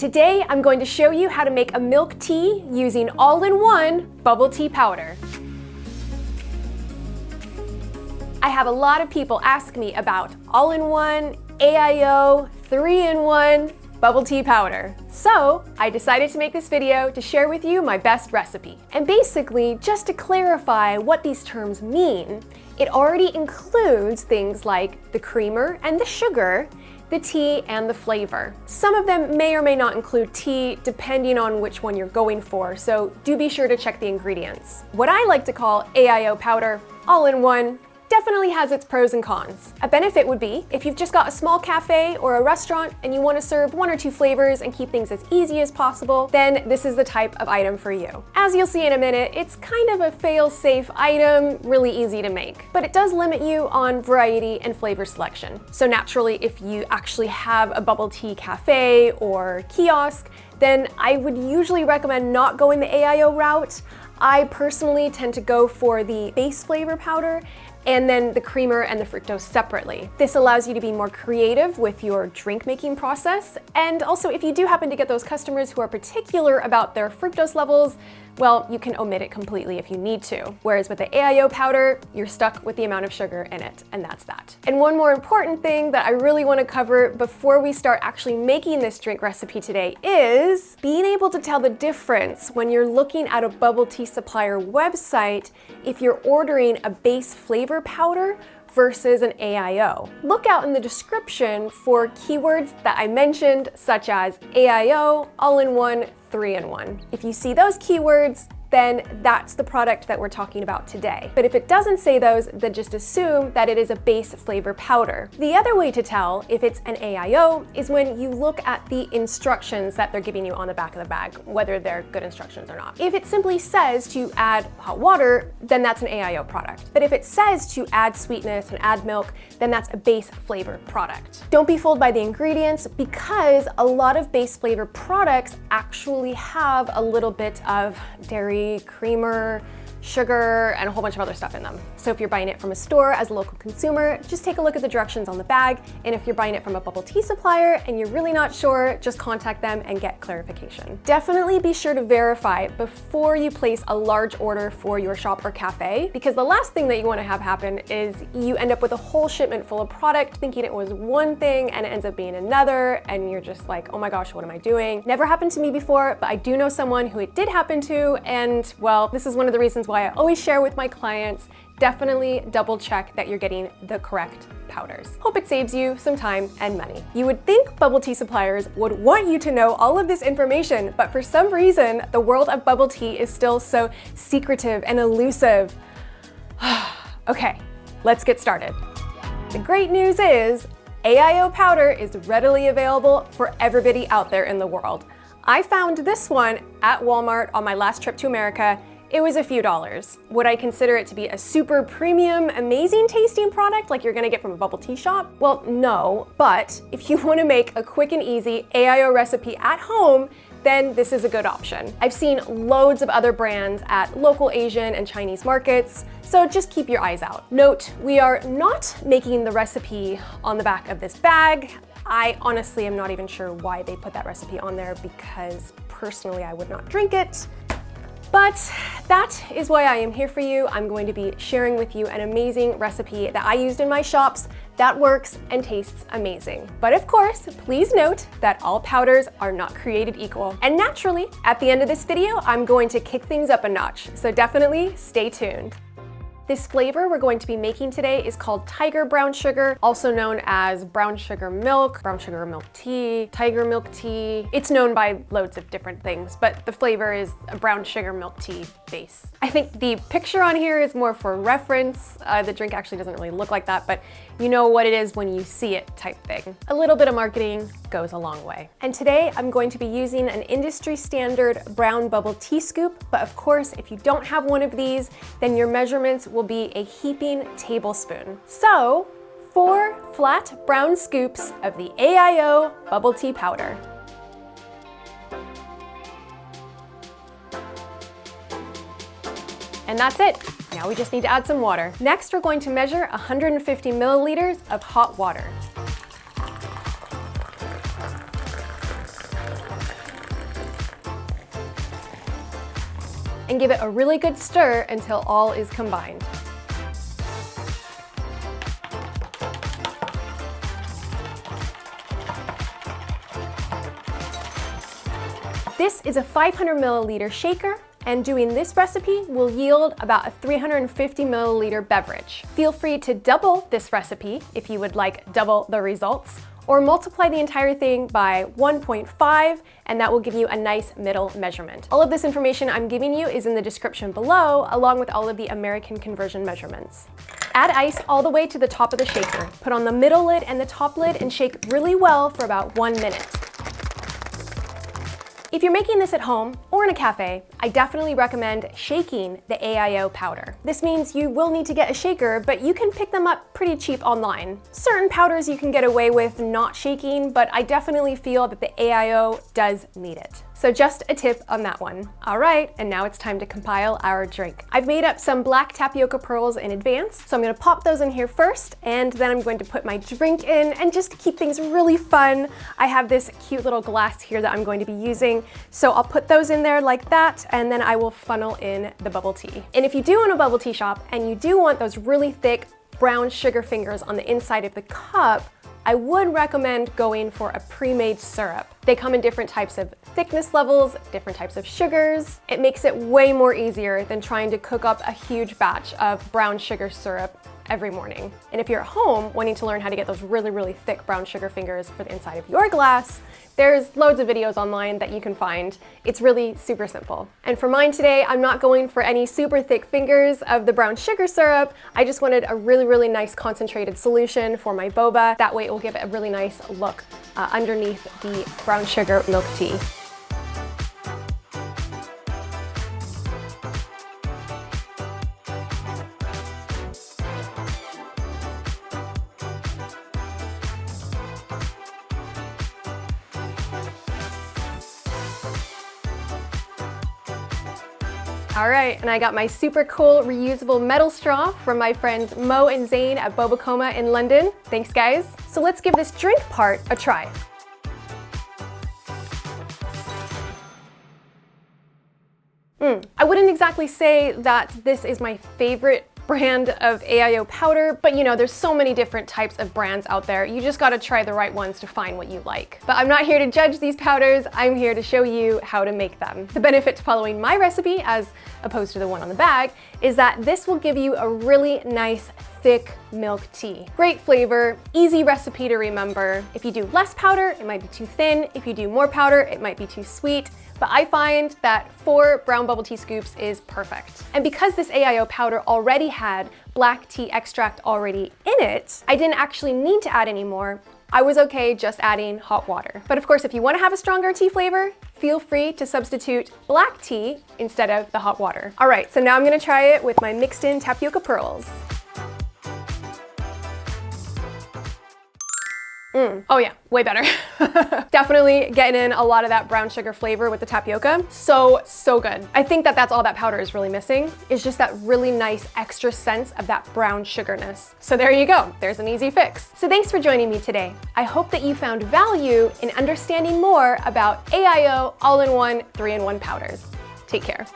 Today, I'm going to show you how to make a milk tea using all-in-one bubble tea powder. I have a lot of people ask me about all-in-one, AIO, 3-in-1 bubble tea powder. So I decided to make this video to share with you my best recipe. And basically, just to clarify what these terms mean, it already includes things like the creamer and the sugar, the tea, and the flavor. Some of them may or may not include tea, depending on which one you're going for, so do be sure to check the ingredients. What I like to call AIO powder, all-in-one, definitely has its pros and cons. A benefit would be if you've just got a small cafe or a restaurant and you want to serve 1 or 2 flavors and keep things as easy as possible, then this is the type of item for you. As you'll see in a minute, it's kind of a fail-safe item, really easy to make, but it does limit you on variety and flavor selection. So naturally, if you actually have a bubble tea cafe or kiosk, then I would usually recommend not going the AIO route. I personally tend to go for the base flavor powder and then the creamer and the fructose separately. This allows you to be more creative with your drink making process. And also, if you do happen to get those customers who are particular about their fructose levels, well, you can omit it completely if you need to. Whereas with the AIO powder, you're stuck with the amount of sugar in it, and that's that. And one more important thing that I really want to cover before we start actually making this drink recipe today is being able to tell the difference when you're looking at a bubble tea supplier website if you're ordering a base flavor powder versus an AIO. Look out in the description for keywords that I mentioned, such as AIO, all-in-one, 3-in-1. If you see those keywords, then that's the product that we're talking about today. But if it doesn't say those, then just assume that it is a base flavor powder. The other way to tell if it's an AIO is when you look at the instructions that they're giving you on the back of the bag, whether they're good instructions or not. If it simply says to add hot water, then that's an AIO product. But if it says to add sweetness and add milk, then that's a base flavor product. Don't be fooled by the ingredients, because a lot of base flavor products actually have a little bit of dairy, creamer, sugar, and a whole bunch of other stuff in them. So if you're buying it from a store as a local consumer, just take a look at the directions on the bag. And if you're buying it from a bubble tea supplier and you're really not sure, just contact them and get clarification. Definitely be sure to verify before you place a large order for your shop or cafe, because the last thing that you want to have happen is you end up with a whole shipment full of product thinking it was one thing and it ends up being another, and you're just like, oh my gosh, what am I doing? Never happened to me before, but I do know someone who it did happen to, and well, this is one of the reasons why I always share with my clients, definitely double check that you're getting the correct powders. Hope it saves you some time and money. You would think bubble tea suppliers would want you to know all of this information, but for some reason, the world of bubble tea is still so secretive and elusive. Okay, let's get started. The great news is AIO powder is readily available for everybody out there in the world. I found this one at Walmart on my last trip to America. It was a few dollars. Would I consider it to be a super premium, amazing tasting product like you're gonna get from a bubble tea shop? Well, no, but if you wanna make a quick and easy AIO recipe at home, then this is a good option. I've seen loads of other brands at local Asian and Chinese markets, so just keep your eyes out. Note, we are not making the recipe on the back of this bag. I honestly am not even sure why they put that recipe on there, because personally I would not drink it. But that is why I am here for you. I'm going to be sharing with you an amazing recipe that I used in my shops that works and tastes amazing. But of course, please note that all powders are not created equal. And naturally, at the end of this video, I'm going to kick things up a notch. So definitely stay tuned. This flavor we're going to be making today is called Tiger Brown Sugar, also known as brown sugar milk tea, tiger milk tea. It's known by loads of different things, but the flavor is a brown sugar milk tea base. I think the picture on here is more for reference. The drink actually doesn't really look like that, but you know what it is when you see it type thing. A little bit of marketing goes a long way. And today I'm going to be using an industry standard brown bubble tea scoop, but of course, if you don't have one of these, then your measurements will be a heaping tablespoon. So 4 flat brown scoops of the AIO bubble tea powder. And that's it. Now we just need to add some water. Next, we're going to measure 150 milliliters of hot water. and give it a really good stir until all is combined. This is a 500 milliliter shaker, and doing this recipe will yield about a 350 milliliter beverage. Feel free to double this recipe if you would like double the results, or multiply the entire thing by 1.5, and that will give you a nice middle measurement. All of this information I'm giving you is in the description below, along with all of the American conversion measurements. Add ice all the way to the top of the shaker. Put on the middle lid and the top lid and shake really well for about 1 minute. If you're making this at home or in a cafe, I definitely recommend shaking the AIO powder. This means you will need to get a shaker, but you can pick them up pretty cheap online. Certain powders you can get away with not shaking, but I definitely feel that the AIO does need it. So just a tip on that one. All right, and now it's time to compile our drink. I've made up some black tapioca pearls in advance, so I'm gonna pop those in here first, and then I'm going to put my drink in, and just to keep things really fun, I have this cute little glass here that I'm going to be using. So I'll put those in there like that, and then I will funnel in the bubble tea. And if you do own a bubble tea shop and you do want those really thick brown sugar fingers on the inside of the cup, I would recommend going for a pre-made syrup. They come in different types of thickness levels, different types of sugars. It makes it way more easier than trying to cook up a huge batch of brown sugar syrup every morning. And if you're at home wanting to learn how to get those really, really thick brown sugar fingers for the inside of your glass, there's loads of videos online that you can find. It's really super simple. And for mine today, I'm not going for any super thick fingers of the brown sugar syrup. I just wanted a really, really nice concentrated solution for my boba. That way it will give it a really nice look underneath the brown sugar milk tea. All right, and I got my super cool reusable metal straw from my friends Mo and Zane at Bobacoma in London. Thanks, guys. So let's give this drink part a try. I wouldn't exactly say that this is my favorite brand of AIO powder, but you know, there's so many different types of brands out there. You just gotta try the right ones to find what you like. But I'm not here to judge these powders, I'm here to show you how to make them. The benefit to following my recipe, as opposed to the one on the bag, is that this will give you a really nice, thick milk tea. Great flavor, easy recipe to remember. If you do less powder, it might be too thin. If you do more powder, it might be too sweet. But I find that 4 brown bubble tea scoops is perfect. And because this AIO powder already had black tea extract already in it, I didn't actually need to add any more. I was okay just adding hot water. But of course, if you want to have a stronger tea flavor, feel free to substitute black tea instead of the hot water. All right, so now I'm gonna try it with my mixed in tapioca pearls. Oh yeah, way better. Definitely getting in a lot of that brown sugar flavor with the tapioca. So good. I think that that's all that powder is really missing, is just that really nice extra sense of that brown sugarness. So there you go, there's an easy fix. So thanks for joining me today. I hope that you found value in understanding more about AIO all-in-one 3-in-1 powders. Take care.